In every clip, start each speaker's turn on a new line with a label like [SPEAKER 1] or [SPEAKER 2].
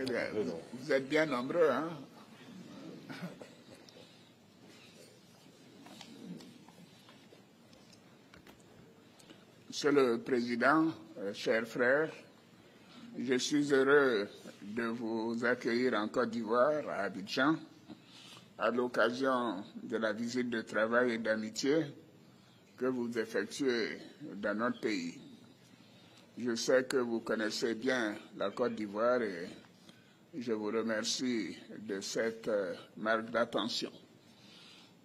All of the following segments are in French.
[SPEAKER 1] Eh bien, vous êtes bien nombreux, hein? Monsieur le Président, chers frères, je suis heureux de vous accueillir en Côte d'Ivoire, à Abidjan, à l'occasion de la visite de travail et d'amitié que vous effectuez dans notre pays. Je sais que vous connaissez bien la Côte d'Ivoire et je vous remercie de cette marque d'attention.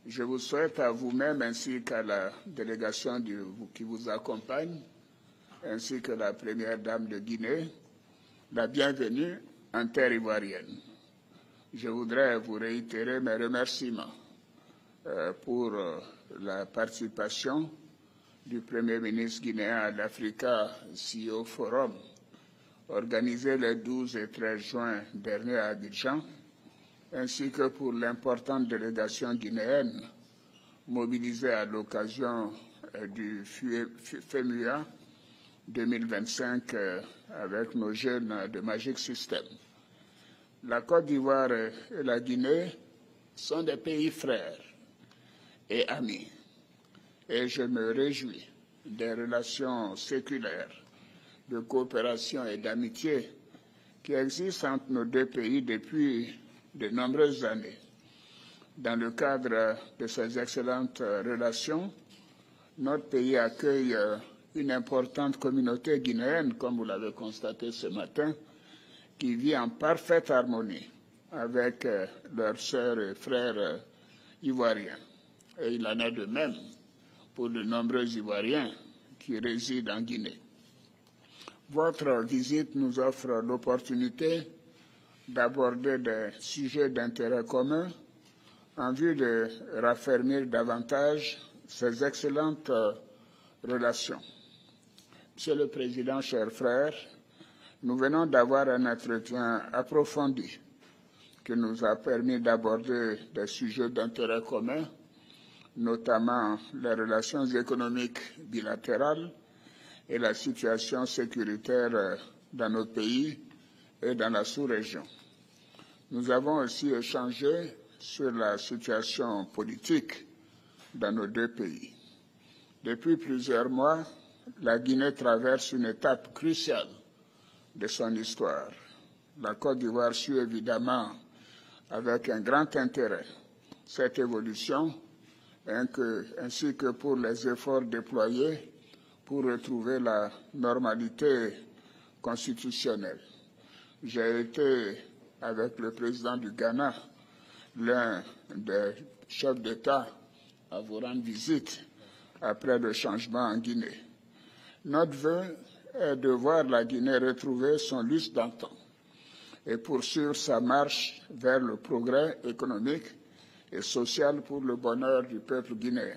[SPEAKER 1] Je vous souhaite à vous-même ainsi qu'à la délégation qui vous accompagne, ainsi que la première dame de Guinée, la bienvenue en terre ivoirienne. Je voudrais vous réitérer mes remerciements pour la participation du Premier ministre guinéen à l'Africa CEO Forum, organisé les 12 et 13 juin dernier à Abidjan, ainsi que pour l'importante délégation guinéenne mobilisée à l'occasion du FEMUA 2025 avec nos jeunes de Magic System. La Côte d'Ivoire et la Guinée sont des pays frères et amis, et je me réjouis des relations séculaires de coopération et d'amitié qui existent entre nos deux pays depuis de nombreuses années. Dans le cadre de ces excellentes relations, notre pays accueille une importante communauté guinéenne, comme vous l'avez constaté ce matin, qui vit en parfaite harmonie avec leurs sœurs et frères ivoiriens. Et il en est de même pour de nombreux Ivoiriens qui résident en Guinée. Votre visite nous offre l'opportunité d'aborder des sujets d'intérêt commun en vue de raffermir davantage ces excellentes relations. Monsieur le Président, chers frères, nous venons d'avoir un entretien approfondi qui nous a permis d'aborder des sujets d'intérêt commun, notamment les relations économiques bilatérales et la situation sécuritaire dans notre pays et dans la sous-région. Nous avons aussi échangé sur la situation politique dans nos deux pays. Depuis plusieurs mois, la Guinée traverse une étape cruciale de son histoire. La Côte d'Ivoire suit évidemment avec un grand intérêt cette évolution, ainsi que pour les efforts déployés pour retrouver la normalité constitutionnelle. J'ai été, avec le président du Ghana, l'un des chefs d'État à vous rendre visite après le changement en Guinée. Notre vœu est de voir la Guinée retrouver son lustre d'antan et poursuivre sa marche vers le progrès économique et social pour le bonheur du peuple guinéen.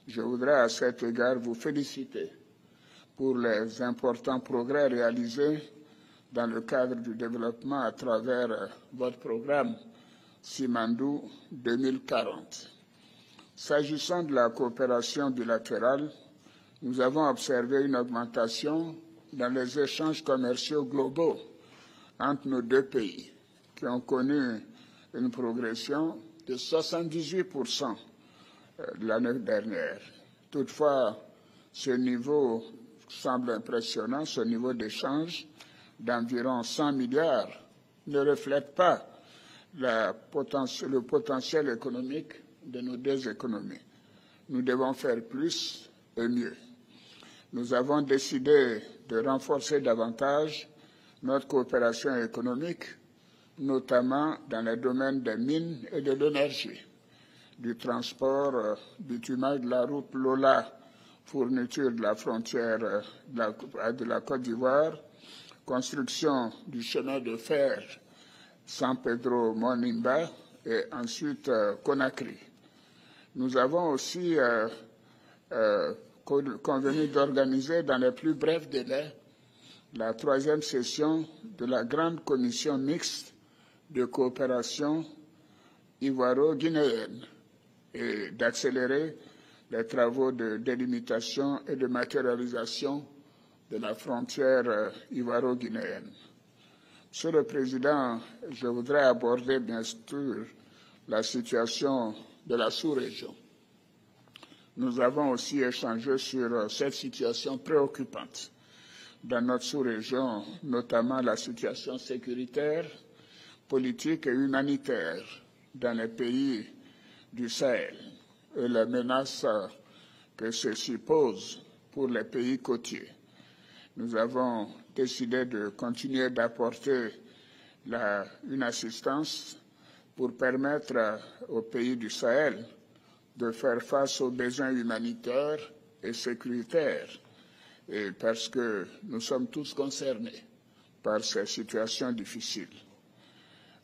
[SPEAKER 1] Je voudrais à cet égard vous féliciter pour les importants progrès réalisés dans le cadre du développement à travers votre programme Simandou 2040. S'agissant de la coopération bilatérale, nous avons observé une augmentation dans les échanges commerciaux globaux entre nos deux pays, qui ont connu une progression de 78% l'année dernière. Toutefois, ce niveau semble impressionnant, ce niveau d'échange d'environ 100 milliards ne reflète pas le potentiel économique de nos deux économies. Nous devons faire plus et mieux. Nous avons décidé de renforcer davantage notre coopération économique, notamment dans les domaines des mines et de l'énergie, du transport, bitumage de la route Lola, fourniture de la frontière de la Côte d'Ivoire, construction du chemin de fer San Pedro-Monimba et ensuite Conakry. Nous avons aussi convenu d'organiser dans les plus brefs délais la 3e session de la grande commission mixte de coopération ivoiro-guinéenne et d'accélérer les travaux de délimitation et de matérialisation de la frontière ivoiro-guinéenne. Monsieur le Président, je voudrais aborder bien sûr la situation de la sous-région. Nous avons aussi échangé sur cette situation préoccupante dans notre sous-région, notamment la situation sécuritaire, politique et humanitaire dans les pays du Sahel et les menaces que ceci pose pour les pays côtiers. Nous avons décidé de continuer d'apporter une assistance pour permettre aux pays du Sahel de faire face aux besoins humanitaires et sécuritaires, et parce que nous sommes tous concernés par ces situations difficiles.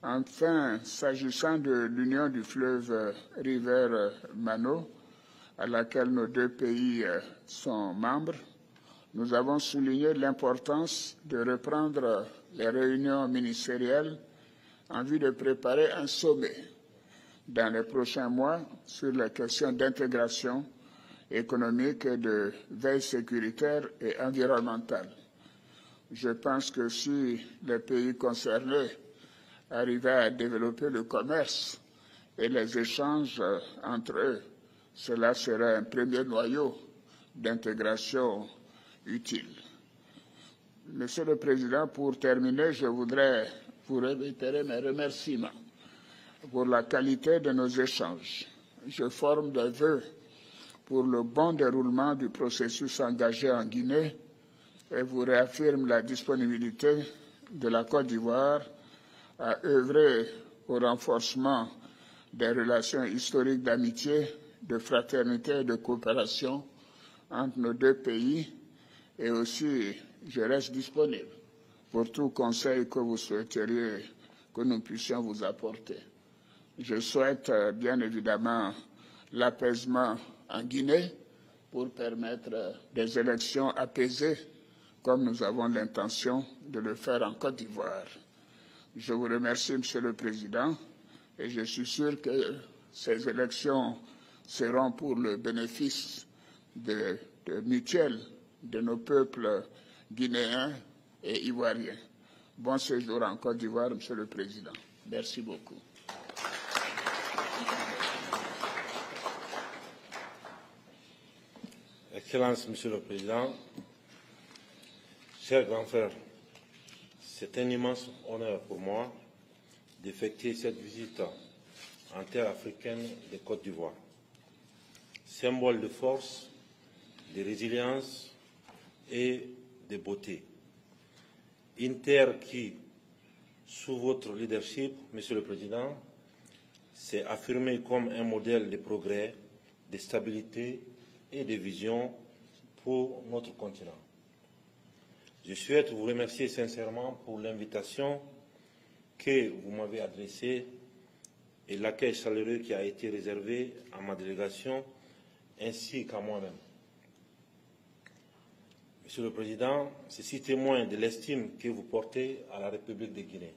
[SPEAKER 1] Enfin, s'agissant de l'Union du fleuve River-Mano, à laquelle nos deux pays sont membres, nous avons souligné l'importance de reprendre les réunions ministérielles en vue de préparer un sommet dans les prochains mois sur les questions d'intégration économique et de veille sécuritaire et environnementale. Je pense que si les pays concernés arrivaient à développer le commerce et les échanges entre eux, cela serait un premier noyau d'intégration utile. Monsieur le Président, pour terminer, je voudrais vous réitérer mes remerciements pour la qualité de nos échanges. Je forme des vœux pour le bon déroulement du processus engagé en Guinée et vous réaffirme la disponibilité de la Côte d'Ivoire à œuvrer au renforcement des relations historiques d'amitié, de fraternité et de coopération entre nos deux pays, et aussi je reste disponible pour tout conseil que vous souhaiteriez que nous puissions vous apporter. Je souhaite bien évidemment l'apaisement en Guinée pour permettre des élections apaisées comme nous avons l'intention de le faire en Côte d'Ivoire. Je vous remercie, Monsieur le Président, et je suis sûr que ces élections seront pour le bénéfice mutuel de nos peuples guinéens et ivoiriens. Bon séjour en Côte d'Ivoire, Monsieur le Président. Merci beaucoup.
[SPEAKER 2] Excellence, Monsieur le Président, chers grands frères, c'est un immense honneur pour moi d'effectuer cette visite en terre africaine de Côte d'Ivoire. Symbole de force, de résilience et de beauté. Une terre qui, sous votre leadership, Monsieur le Président, s'est affirmée comme un modèle de progrès, de stabilité et de vision pour notre continent. Je souhaite vous remercier sincèrement pour l'invitation que vous m'avez adressée et l'accueil chaleureux qui a été réservé à ma délégation ainsi qu'à moi-même. Monsieur le Président, ceci témoigne de l'estime que vous portez à la République de Guinée.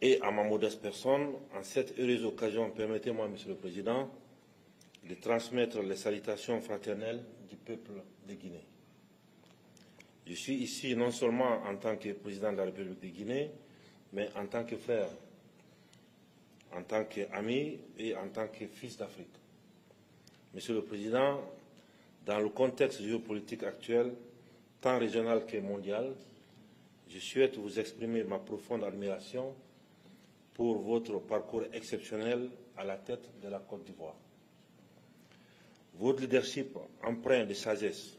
[SPEAKER 2] Et à ma modeste personne, en cette heureuse occasion, permettez-moi, Monsieur le Président, de transmettre les salutations fraternelles du peuple de Guinée. Je suis ici non seulement en tant que président de la République de Guinée, mais en tant que frère, en tant qu'ami et en tant que fils d'Afrique. Monsieur le Président, dans le contexte géopolitique actuel, tant régional que mondial, je souhaite vous exprimer ma profonde admiration pour votre parcours exceptionnel à la tête de la Côte d'Ivoire. Votre leadership empreint de sagesse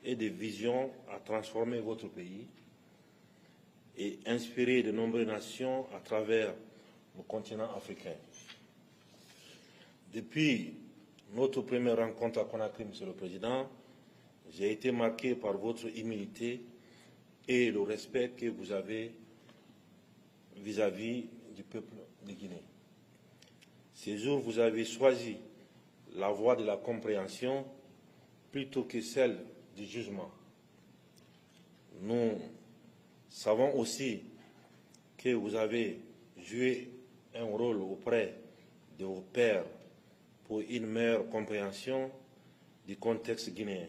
[SPEAKER 2] et de vision a transformé votre pays et inspiré de nombreuses nations à travers le continent africain. Depuis notre première rencontre à Conakry, Monsieur le Président, j'ai été marqué par votre humilité et le respect que vous avez vis-à-vis du peuple de Guinée. Ces jours, vous avez choisi la voie de la compréhension plutôt que celle du jugement. Nous savons aussi que vous avez joué un rôle auprès de vos pairs pour une meilleure compréhension du contexte guinéen.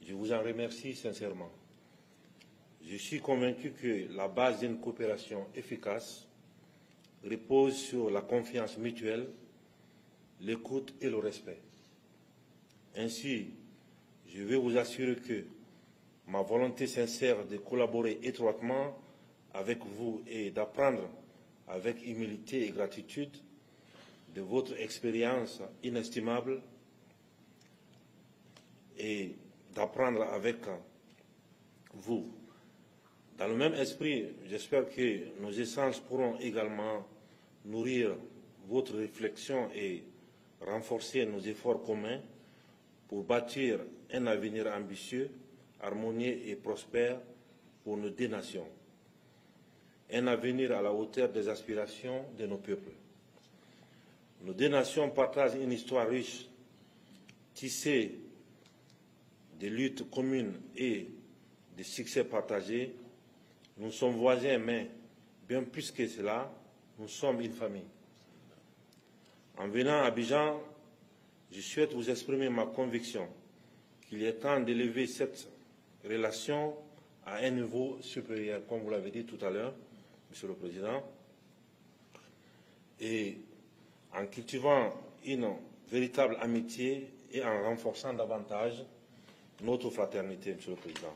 [SPEAKER 2] Je vous en remercie sincèrement. Je suis convaincu que la base d'une coopération efficace repose sur la confiance mutuelle, l'écoute et le respect. Ainsi, je veux vous assurer que ma volonté sincère de collaborer étroitement avec vous et d'apprendre avec humilité et gratitude de votre expérience inestimable et d'apprendre avec vous. Dans le même esprit, j'espère que nos échanges pourront également nourrir votre réflexion et renforcer nos efforts communs pour bâtir un avenir ambitieux, harmonieux et prospère pour nos deux nations. Un avenir à la hauteur des aspirations de nos peuples. Nos deux nations partagent une histoire riche, tissée de luttes communes et de succès partagés. Nous sommes voisins, mais bien plus que cela, nous sommes une famille. En venant à Abidjan, je souhaite vous exprimer ma conviction qu'il est temps d'élever cette relation à un niveau supérieur, comme vous l'avez dit tout à l'heure, Monsieur le Président, et en cultivant une véritable amitié et en renforçant davantage notre fraternité, Monsieur le Président.